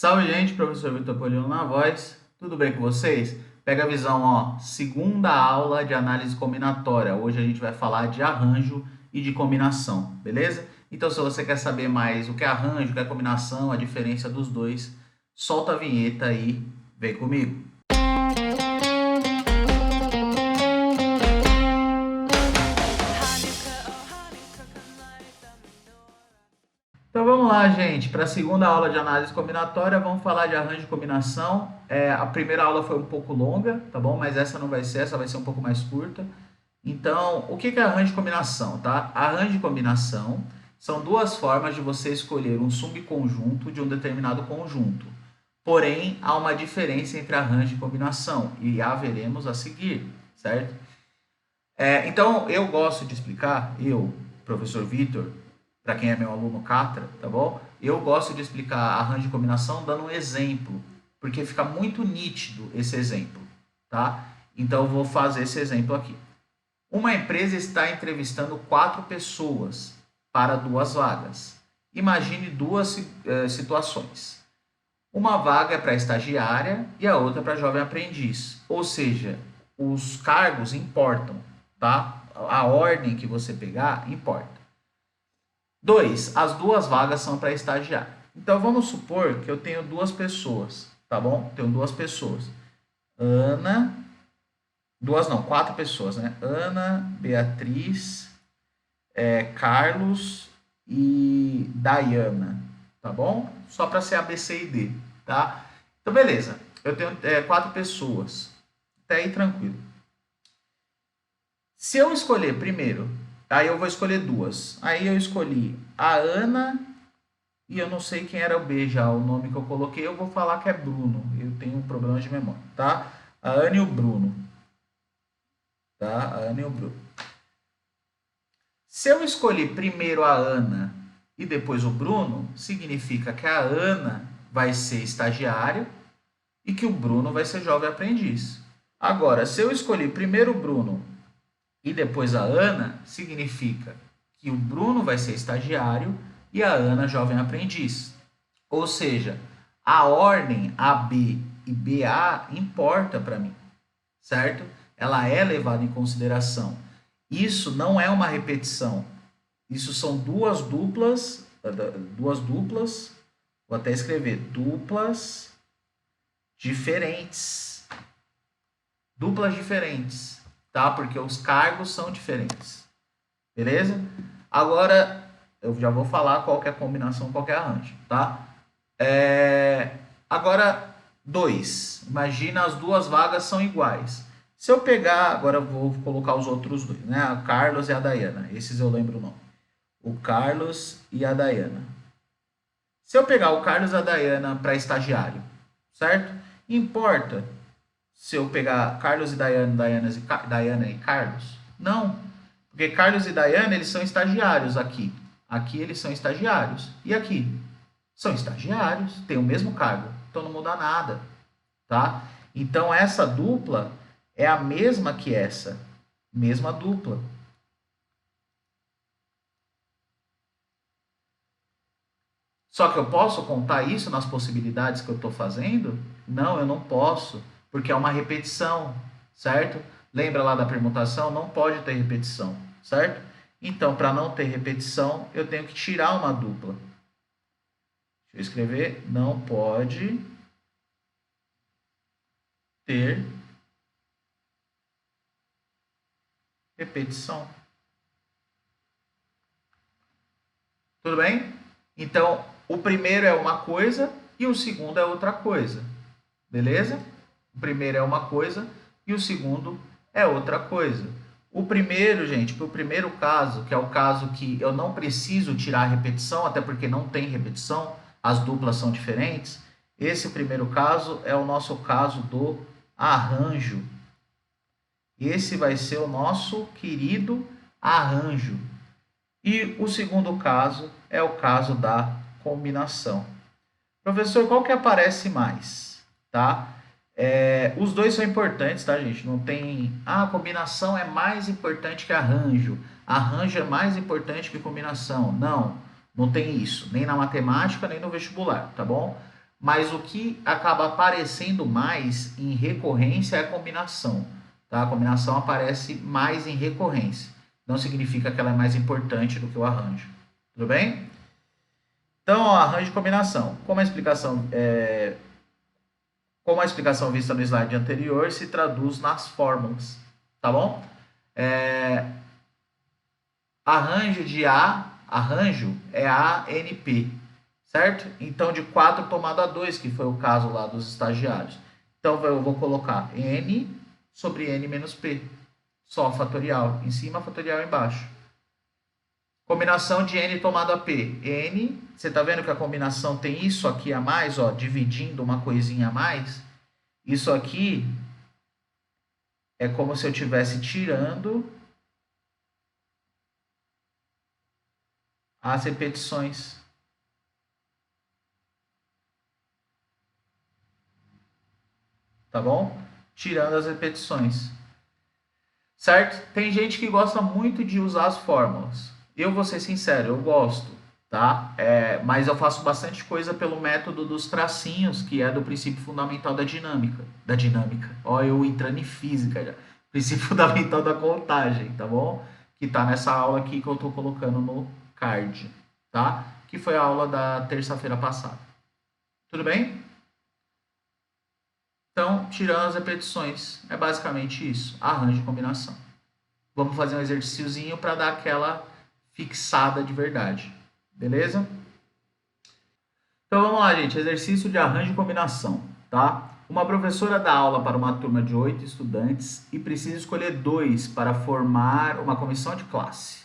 Salve, gente, professor Vitor Polino na voz. Tudo bem com vocês? Pega a visão, ó. Segunda aula de análise combinatória. Hoje a gente vai falar de arranjo e de combinação, beleza? Então, se você quer saber mais o que é arranjo, o que é combinação, a diferença dos dois, solta a vinheta aí, vem comigo. Então vamos lá, gente. Para a segunda aula de análise combinatória, vamos falar de arranjo e combinação. A primeira aula foi um pouco longa, tá bom? Mas essa não vai ser, essa vai ser um pouco mais curta. Então, o que é arranjo e combinação, tá? Arranjo e combinação são duas formas de você escolher um subconjunto de um determinado conjunto. Porém, há uma diferença entre arranjo e combinação, e a veremos a seguir, certo? Então, eu gosto de explicar, professor Vitor, para quem é meu aluno Catra, tá bom? Eu gosto de explicar arranjo e combinação dando um exemplo, porque fica muito nítido esse exemplo, tá? Então, eu vou fazer esse exemplo aqui. Uma empresa está entrevistando 4 pessoas para 2 vagas. Imagine duas situações. Uma vaga é para estagiária e a outra para jovem aprendiz. Ou seja, os cargos importam, tá? A ordem que você pegar importa. 2. As 2 vagas são para estagiário. Então, vamos supor que eu tenho 2 pessoas, tá bom? Tenho 2 pessoas. 4 pessoas, né? Ana, Beatriz, Carlos e Dayana, tá bom? Só para ser A, B, C e D, tá? Então, beleza. Eu tenho 4 pessoas. Até aí, tranquilo. Se eu escolher primeiro, aí eu vou escolher 2. Aí eu escolhi a Ana e eu não sei quem era o B já, o nome que eu coloquei, eu vou falar que é Bruno. Eu tenho um problema de memória, tá? A Ana e o Bruno. Tá? A Ana e o Bruno. Se eu escolher primeiro a Ana e depois o Bruno, significa que a Ana vai ser estagiária e que o Bruno vai ser jovem aprendiz. Agora, se eu escolher primeiro o Bruno e depois a Ana, significa que o Bruno vai ser estagiário e a Ana jovem aprendiz. Ou seja, a ordem AB e BA importa para mim, certo? Ela é levada em consideração. Isso não é uma repetição. Isso são duas duplas, vou até escrever, duplas diferentes. Duplas diferentes, tá? Porque os cargos são diferentes. Beleza? Agora, eu já vou falar qual que é a combinação, qual que é a arranjo, tá? Agora, 2. Imagina as 2 vagas são iguais. Se eu pegar, agora eu vou colocar os outros 2, né? O Carlos e a Dayana. Esses eu lembro o nome. O Carlos e a Dayana. Se eu pegar o Carlos e a Dayana para estagiário, certo? Importa se eu pegar Carlos e Dayana, Dayana e Carlos? Não. Porque Carlos e Dayana, eles são estagiários aqui. Aqui eles são estagiários. E aqui? São estagiários. Tem o mesmo cargo. Então não muda nada. Tá? Então essa dupla é a mesma que essa. Mesma dupla. Só que eu posso contar isso nas possibilidades que eu estou fazendo? Não, eu não posso. Porque é uma repetição. Certo? Lembra lá da permutação? Não pode ter repetição. Certo? Então, para não ter repetição, eu tenho que tirar uma dupla. Deixa eu escrever. Não pode ter repetição. Tudo bem? Então, o primeiro é uma coisa e o segundo é outra coisa. Beleza? O primeiro é uma coisa e o segundo é outra coisa. O primeiro, gente, para o primeiro caso, que é o caso que eu não preciso tirar a repetição, até porque não tem repetição, as duplas são diferentes. Esse primeiro caso é o nosso caso do arranjo. Esse vai ser o nosso querido arranjo. E o segundo caso é o caso da combinação. Professor, qual que aparece mais? Tá? Os dois são importantes, tá, gente? Não tem... a combinação é mais importante que arranjo. Arranjo é mais importante que combinação. Não, não tem isso. Nem na matemática, nem no vestibular, tá bom? mas o que acaba aparecendo mais em recorrência é a combinação. Tá? A combinação aparece mais em recorrência. Não significa que ela é mais importante do que o arranjo. Tudo bem? Então, ó, arranjo de combinação. Como a explicação vista no slide anterior se traduz nas fórmulas. Tá bom? Arranjo é ANP, certo? Então, de 4 tomado a 2, que foi o caso lá dos estagiários. Então, eu vou colocar N sobre N menos P. Só fatorial em cima, fatorial embaixo. Combinação de N tomado a P. N, você está vendo que a combinação tem isso aqui a mais, ó, dividindo uma coisinha a mais? Isso aqui é como se eu estivesse tirando as repetições. Tá bom? Tirando as repetições. Certo? Tem gente que gosta muito de usar as fórmulas. Eu vou ser sincero, eu gosto, tá? Mas eu faço bastante coisa pelo método dos tracinhos, que é do princípio fundamental da dinâmica. Da dinâmica. Ó, eu entrando em física já. Princípio fundamental da contagem, tá bom? Que tá nessa aula aqui que eu tô colocando no card, tá? Que foi a aula da terça-feira passada. Tudo bem? Então, tirando as repetições, é basicamente isso. Arranjo de combinação. Vamos fazer um exercíciozinho para dar aquela fixada de verdade. Beleza? Então vamos lá, gente. Exercício de arranjo de combinação, tá? Uma professora dá aula para uma turma de 8 estudantes e precisa escolher 2 para formar uma comissão de classe.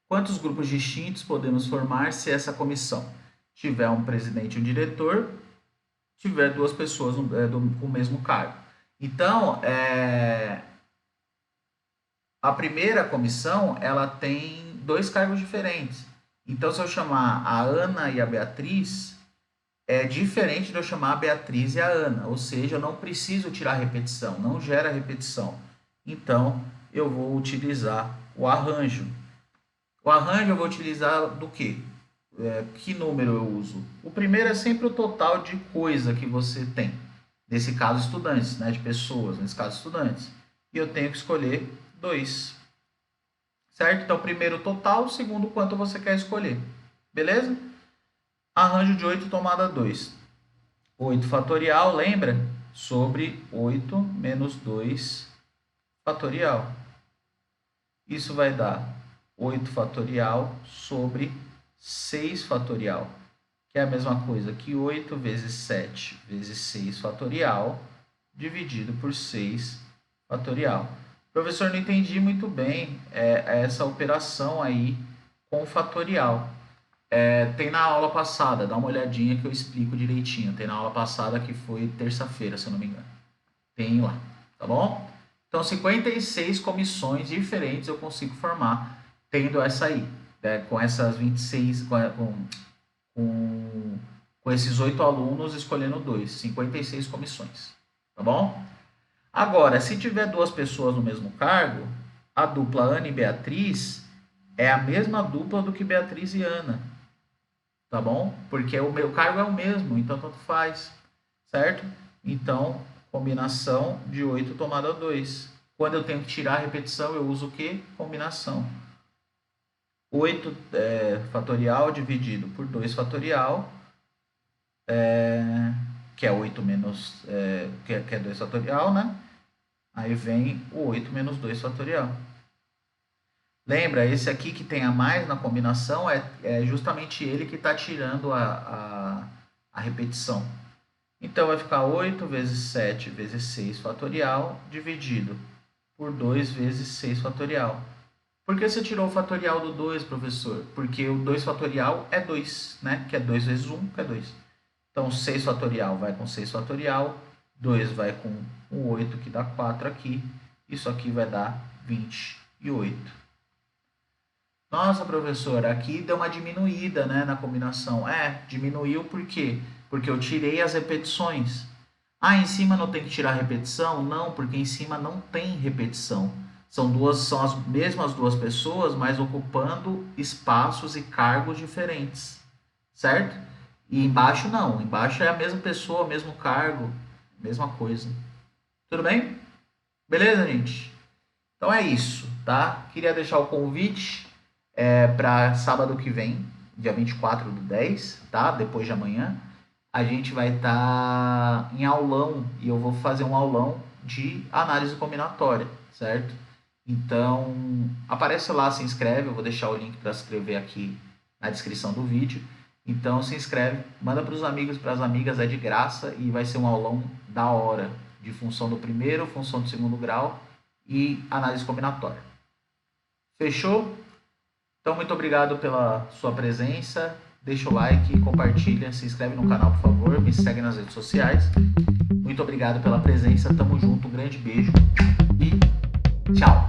Quantos grupos distintos podemos formar se essa comissão tiver um presidente e um diretor, tiver 2 pessoas com o mesmo cargo? Então, a primeira comissão, ela tem 2 cargos diferentes. Então, se eu chamar a Ana e a Beatriz, é diferente de eu chamar a Beatriz e a Ana. Ou seja, eu não preciso tirar repetição, não gera repetição. Então, eu vou utilizar o arranjo. O arranjo eu vou utilizar do quê? Que número eu uso? O primeiro é sempre o total de coisa que você tem. Nesse caso, estudantes, né? De pessoas, nesse caso, estudantes. E eu tenho que escolher 2. Certo? Então, primeiro o total, segundo quanto você quer escolher. Beleza? Arranjo de 8 tomada 2. 8 fatorial, lembra? Sobre 8 menos 2 fatorial. Isso vai dar 8 fatorial sobre 6 fatorial, que é a mesma coisa que 8 vezes 7 vezes 6 fatorial, dividido por 6 fatorial. Professor, não entendi muito bem essa operação aí com fatorial. Tem na aula passada, dá uma olhadinha que eu explico direitinho. Tem na aula passada que foi terça-feira, se eu não me engano. Tem lá, tá bom? Então, 56 comissões diferentes eu consigo formar tendo essa aí, né? Com essas 26, com esses 8 alunos escolhendo 2, 56 comissões, tá bom? Agora, se tiver 2 pessoas no mesmo cargo, a dupla Ana e Beatriz é a mesma dupla do que Beatriz e Ana, tá bom? Porque o meu cargo é o mesmo, então tanto faz, certo? Então, combinação de 8 tomada 2. Quando eu tenho que tirar a repetição, eu uso o quê? Combinação. 8 fatorial dividido por 2 fatorial, que é 8 menos, que é 2 fatorial, né? Aí vem o 8 menos 2 fatorial. Lembra, esse aqui que tem a mais na combinação é justamente ele que está tirando a repetição. Então, vai ficar 8 vezes 7 vezes 6 fatorial dividido por 2 vezes 6 fatorial. Por que você tirou o fatorial do 2, professor? Porque o 2 fatorial é 2, né? Que é 2 vezes 1, que é 2. Então, 6 fatorial vai com 6 fatorial, 2 vai com o 8, que dá 4 aqui. Isso aqui vai dar 28. Nossa, professor, aqui deu uma diminuída, né, na combinação. Diminuiu por quê? Porque eu tirei as repetições. Ah, em cima não tem que tirar repetição? Não, porque em cima não tem repetição. São as mesmas 2 pessoas, mas ocupando espaços e cargos diferentes, certo? E embaixo não, embaixo é a mesma pessoa, mesmo cargo, mesma coisa. Tudo bem? Beleza, gente? Então é isso, tá? Queria deixar o convite para sábado que vem, dia 24 do 10, tá? Depois de amanhã. A gente vai estar em aulão e eu vou fazer um aulão de análise combinatória, certo? Então, aparece lá, se inscreve, eu vou deixar o link para se inscrever aqui na descrição do vídeo. Então, se inscreve, manda para os amigos, para as amigas, é de graça e vai ser um aulão da hora de função do primeiro, função do segundo grau e análise combinatória. Fechou? Então, muito obrigado pela sua presença. Deixa o like, compartilha, se inscreve no canal, por favor, me segue nas redes sociais. Muito obrigado pela presença, tamo junto, um grande beijo e tchau!